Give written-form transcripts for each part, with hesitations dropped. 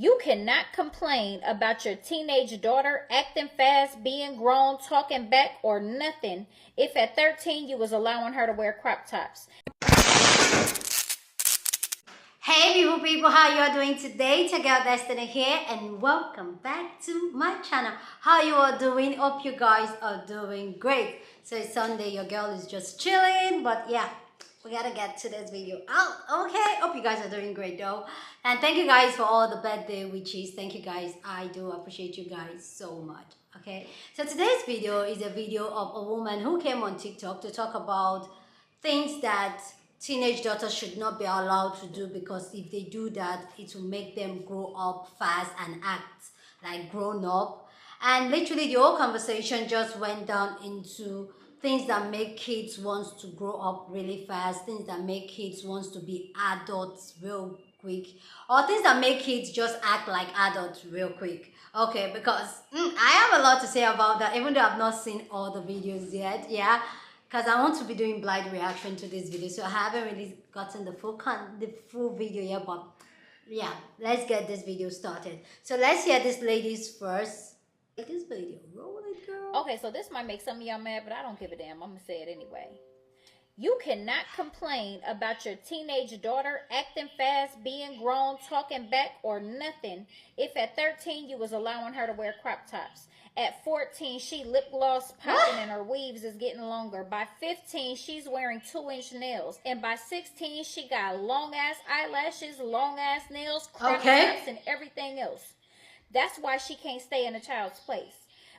You cannot complain about your teenage daughter acting fast, being grown, talking back, or nothing if at 13 you was allowing her to wear crop tops. Hey beautiful people, how you are doing today? It's your girl Destiny here and welcome back to my channel. How you are doing? Hope you guys are doing great. So it's Sunday, your girl is just chilling, but yeah, we gotta get to this video out. Okay, hope you guys are doing great though. And thank you guys for all the birthday wishes. Thank you guys. I do appreciate you guys so much. Okay, so today's video is a video of a woman who came on TikTok to talk about things that teenage daughters should not be allowed to do, because if they do that, it will make them grow up fast and act like grown up. And literally the whole conversation just went down into things that make kids want to grow up really fast, things that make kids want to be adults real quick, or things that make kids just act like adults real quick. Okay, because I have a lot to say about that, even though I've not seen all the videos yet. Yeah, because I want to be doing blind reaction to this video, so I haven't really gotten the full video yet. But yeah, let's get this video started. So let's hear this ladies first. Like this video, roll it, girl. Okay, so this might make some of y'all mad, but I don't give a damn. I'm gonna say it anyway. You cannot complain about your teenage daughter acting fast, being grown, talking back, or nothing if at 13 you was allowing her to wear crop tops. At 14, she lip gloss popping and her weaves is getting longer. By 15, she's wearing 2-inch nails. And by 16, she got long ass eyelashes, long ass nails, crop tops, and everything else. That's why she can't stay in a child's place.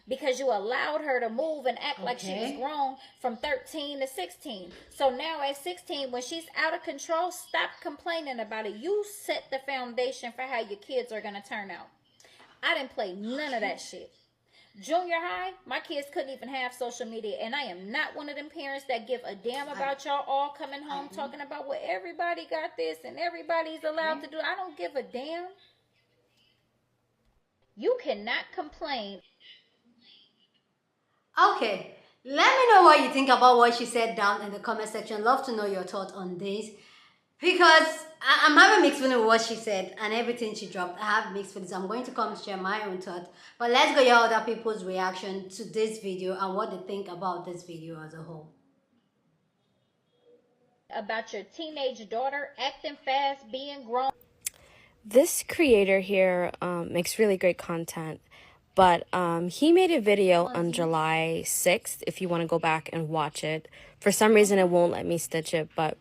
Because you allowed her to move and act like she was grown from 13 to 16. So now at 16, when she's out of control, stop complaining about it. You set the foundation for how your kids are going to turn out. I didn't play none of that shit. Junior high, my kids couldn't even have social media. And I am not one of them parents that give a damn about y'all all coming home talking about, well, everybody got this and everybody's allowed to do it. I don't give a damn. You cannot complain. Okay, let me know what you think about what she said down in the comment section. Love to know your thoughts on this, because I'm having mixed feelings with what she said and everything she dropped. I have mixed feelings. I'm going to come share my own thoughts, but let's go hear other people's reaction to this video and what they think about this video as a whole. About your teenage daughter acting fast, being grown. This creator here makes really great content, but he made a video on July 6th, if you want to go back and watch it. For some reason, it won't let me stitch it, but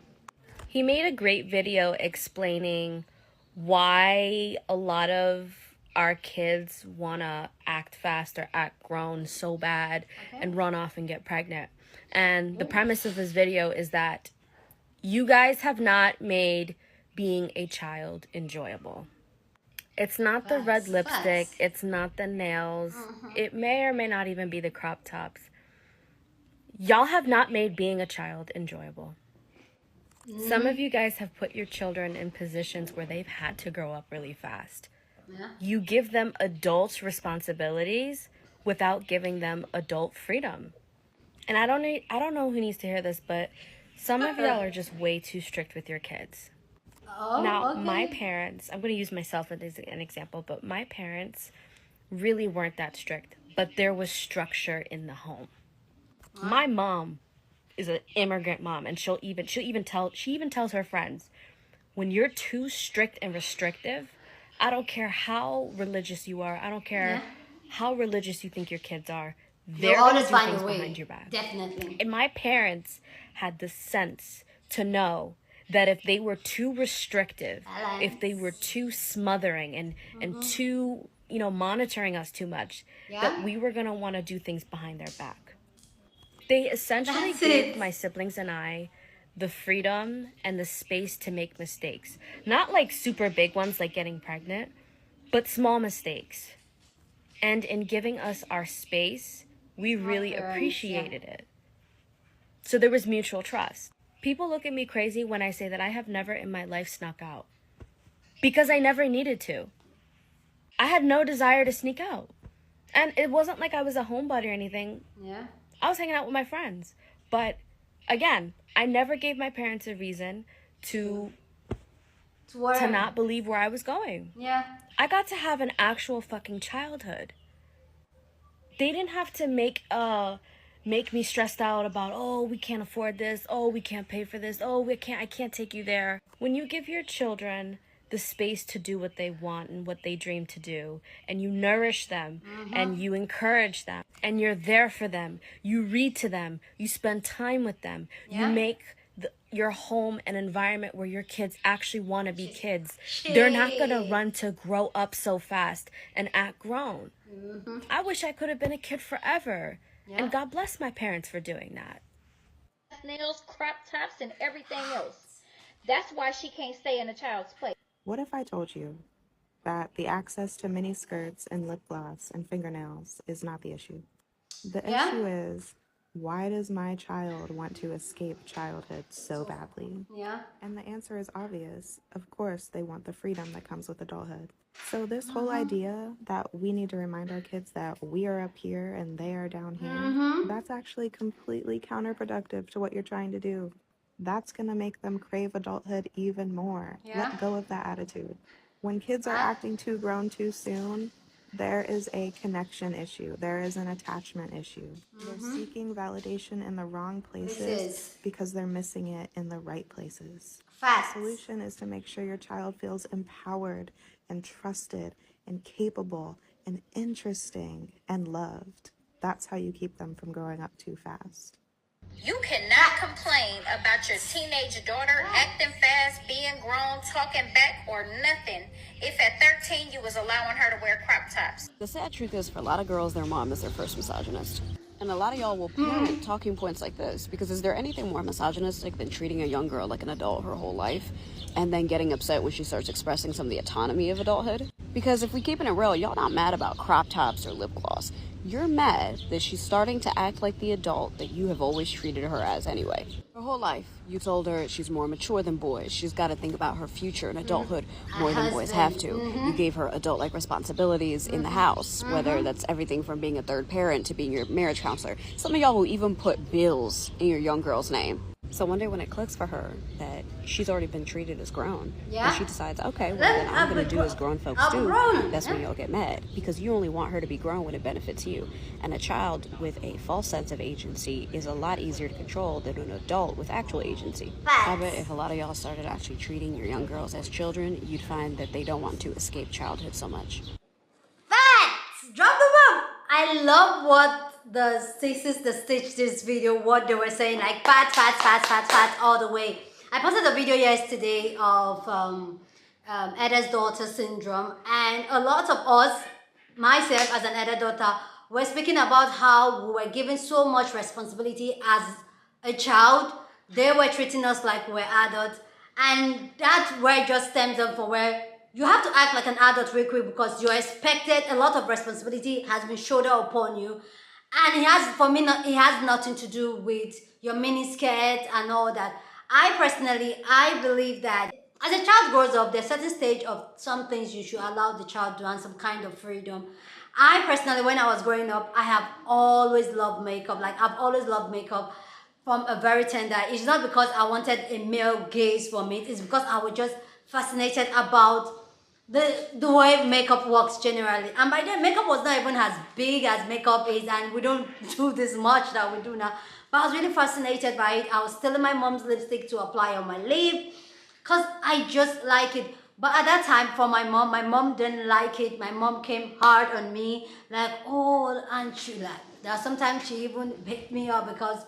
he made a great video explaining why a lot of our kids want to act fast or act grown so bad and run off and get pregnant. And the premise of this video is that you guys have not made being a child enjoyable. It's not the red lipstick, it's not the nails, it may or may not even be the crop tops. Y'all have not made being a child enjoyable. Some of you guys have put your children in positions where they've had to grow up really fast. You give them adult responsibilities without giving them adult freedom. And I don't know who needs to hear this, but some of y'all are just way too strict with your kids. My parents, I'm going to use myself as an example, but my parents really weren't that strict, but there was structure in the home. My mom is an immigrant mom, and she even tells her friends, when you're too strict and restrictive, I don't care how religious you are, I don't care how religious you think your kids are, they're going to do things behind your back. Definitely. And my parents had the sense to know that if they were too restrictive, if they were too smothering and too, monitoring us too much, that we were going to want to do things behind their back. They essentially gave my siblings and I the freedom and the space to make mistakes. Not like super big ones like getting pregnant, but small mistakes. And in giving us our space, we really appreciated it. So there was mutual trust. People look at me crazy when I say that I have never in my life snuck out. Because I never needed to. I had no desire to sneak out. And it wasn't like I was a homebody or anything. I was hanging out with my friends. But again, I never gave my parents a reason to to not believe where I was going. Yeah. I got to have an actual fucking childhood. They didn't have to make me stressed out about, oh, we can't afford this, oh, we can't pay for this, oh, I can't take you there. When you give your children the space to do what they want and what they dream to do, and you nourish them, and you encourage them, and you're there for them, you read to them, you spend time with them, you make your home an environment where your kids actually want to be kids. They're not gonna run to grow up so fast and act grown. I wish I could have been a kid forever. And God bless my parents for doing that. Nails, crop tops, and everything else. That's why she can't stay in a child's place. What if I told you that the access to mini skirts and lip gloss and fingernails is not the issue? The issue is, why does my child want to escape childhood so badly? Yeah. And the answer is obvious. Of course, they want the freedom that comes with adulthood. So this whole idea that we need to remind our kids that we are up here and they are down here, that's actually completely counterproductive to what you're trying to do. That's going to make them crave adulthood even more. Let go of that attitude. When kids are acting too grown too soon, there is a connection issue. There is an attachment issue. They're seeking validation in the wrong places because they're missing it in the right places. The solution is to make sure your child feels empowered and trusted and capable and interesting and loved. That's how you keep them from growing up too fast. You cannot complain about your teenage daughter acting fast, being grown, talking back, or nothing if at 13 you was allowing her to wear crop tops. The sad truth is, for a lot of girls, their mom is their first misogynist. And a lot of y'all will parent talking points like this, because is there anything more misogynistic than treating a young girl like an adult her whole life and then getting upset when she starts expressing some of the autonomy of adulthood? Because if we keeping it real, y'all not mad about crop tops or lip gloss. You're mad that she's starting to act like the adult that you have always treated her as anyway. Her whole life, you told her she's more mature than boys. She's got to think about her future and adulthood more than boys have to. You gave her adult-like responsibilities in the house, whether that's everything from being a third parent to being your marriage counselor. Some of y'all will even put bills in your young girl's name. So one day when it clicks for her that she's already been treated as grown, and she decides, okay, well then I'm going to do as grown folks do, that's when you'll get mad, because you only want her to be grown when it benefits you. And a child with a false sense of agency is a lot easier to control than an adult with actual agency. I bet if a lot of y'all started actually treating your young girls as children, you'd find that they don't want to escape childhood so much. Facts! Drop the bomb! I love what the sisters that stitched this video, what they were saying, like fat all the way. I posted a video yesterday of Eda's daughter syndrome, and a lot of us, myself as an Eda daughter, were speaking about how we were given so much responsibility as a child. They were treating us like we're adults, and that where just stems up for where you have to act like an adult real quick, because you're expected. A lot of responsibility has been shouldered upon you. And it has, for me, it has nothing to do with your mini skirt and all that. I believe that as a child grows up, there's a certain stage of some things you should allow the child to have some kind of freedom. I personally, when I was growing up, I have always loved makeup. Like, I've always loved makeup from a very tender. It's not because I wanted a male gaze from it. It's because I was just fascinated about the way makeup works generally. And by then, makeup was not even as big as makeup is, and we don't do this much that we do now. But I was really fascinated by it. I was stealing my mom's lipstick to apply on my lip because I just like it. But at that time, for my mom didn't like it. My mom came hard on me, like, oh, and she like, sometimes she even picked me up because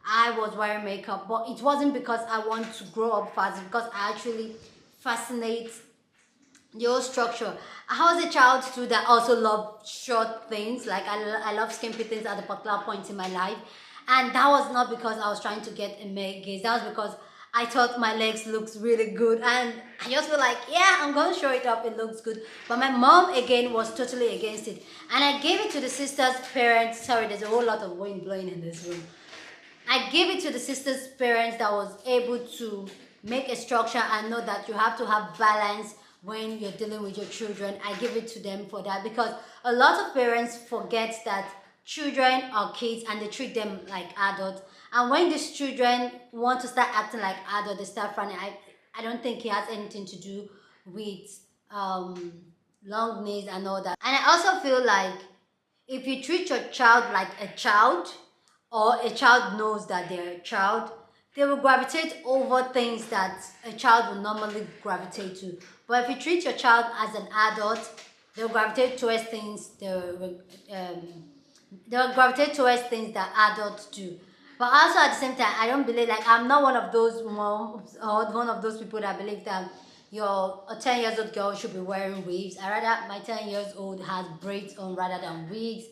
I was wearing makeup. But it wasn't because I want to grow up fast, because I actually fascinate your structure. I was a child too that also loved short things. Like I love skimpy things at a particular point in my life, and that was not because I was trying to get a male gaze. That was because I thought my legs looks really good, and I just feel like, yeah, I'm gonna show it up, it looks good. But my mom again was totally against it, and I gave it to the sister's parents. Sorry, there's a whole lot of wind blowing in this room. I gave it to the sister's parents that was able to make a structure and know that you have to have balance when you're dealing with your children. I give it to them for that, because a lot of parents forget that children are kids and they treat them like adults. And when these children want to start acting like adults, they start frowning. I don't think it has anything to do with long nails and all that. And I also feel like if you treat your child like a child, or a child knows that they're a child, they will gravitate over things that a child will normally gravitate to. But if you treat your child as an adult, they'll gravitate towards things they'll gravitate towards things that adults do. But also at the same time, I don't believe, like, I'm not one of those moms or one of those people that believe that a 10 years old girl should be wearing wigs. I rather my 10 years old has braids on rather than wigs.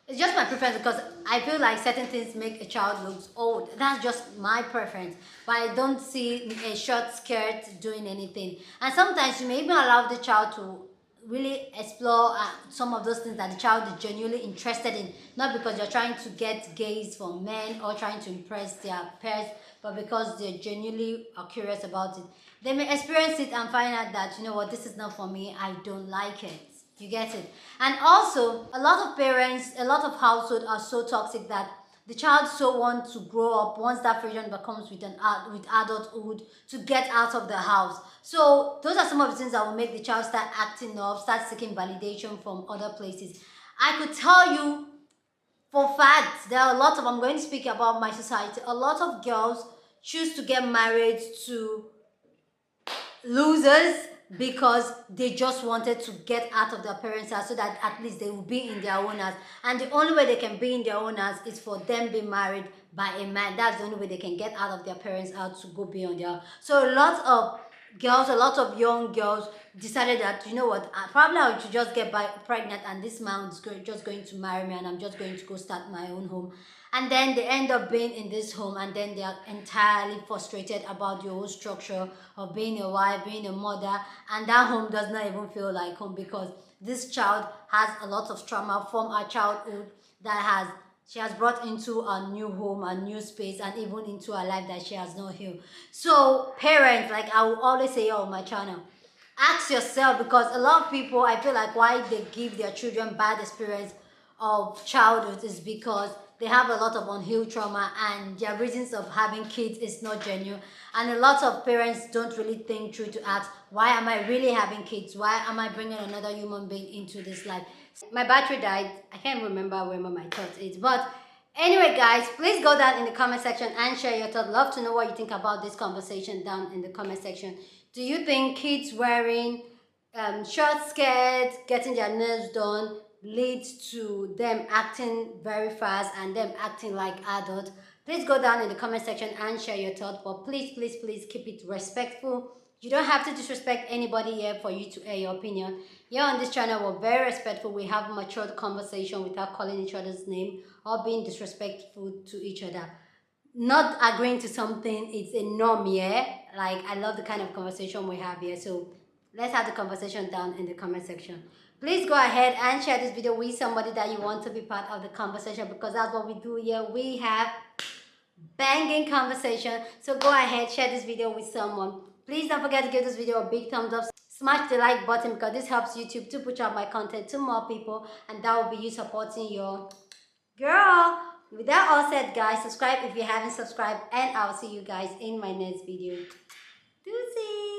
It's just my preference because I feel like certain things make a child look old. That's just my preference. But I don't see a short skirt doing anything. And sometimes you may even allow the child to really explore some of those things that the child is genuinely interested in, not because you're trying to get gaze from men or trying to impress their peers, but because they're genuinely curious about it. They may experience it and find out that, you know what, this is not for me, I don't like it. You get it? And also, a lot of parents, a lot of households are so toxic that the child so wants to grow up once that freedom becomes with adulthood to get out of the house. So those are some of the things that will make the child start acting up, start seeking validation from other places. I could tell you for facts, there are a lot of, I'm going to speak about my society, a lot of girls choose to get married to losers because they just wanted to get out of their parents' house so that at least they will be in their own house. And the only way they can be in their own house is for them being married by a man. That's the only way they can get out of their parents' house to go be on their own. So a lot of girls, a lot of young girls decided that, you know what, probably I should just get pregnant and this man is just going to marry me and I'm just going to go start my own home. And then they end up being in this home and then they are entirely frustrated about the whole structure of being a wife, being a mother, and that home does not even feel like home because this child has a lot of trauma from her childhood that she has brought into a new home, a new space, and even into a life that she has not healed. So parents, like I will always say on my channel, ask yourself, because a lot of people, I feel like why they give their children bad experience of childhood is because they have a lot of unhealed trauma and their reasons of having kids is not genuine. And a lot of parents don't really think through to ask, why am I really having kids? Why am I bringing another human being into this life? My battery died. I can't remember where my thoughts is. But anyway, guys, please go down in the comment section and share your thoughts. Love to know what you think about this conversation down in the comment section. Do you think kids wearing short skirts, getting their nails done, leads to them acting very fast and them acting like adults? Please go down in the comment section and share your thoughts, but please, please, please keep it respectful. You don't have to disrespect anybody here for you to air your opinion. Here on this channel, we're very respectful. We have matured conversation without calling each other's name or being disrespectful to each other. Not agreeing to something, it's a norm, yeah? Like, I love the kind of conversation we have here. So let's have the conversation down in the comment section. Please go ahead and share this video with somebody that you want to be part of the conversation, because that's what we do here. We have banging conversation. So go ahead, share this video with someone. Please don't forget to give this video a big thumbs up. Smash the like button because this helps YouTube to push out my content to more people, and that will be you supporting your girl. With that all said, guys, subscribe if you haven't subscribed, and I'll see you guys in my next video. Deuces.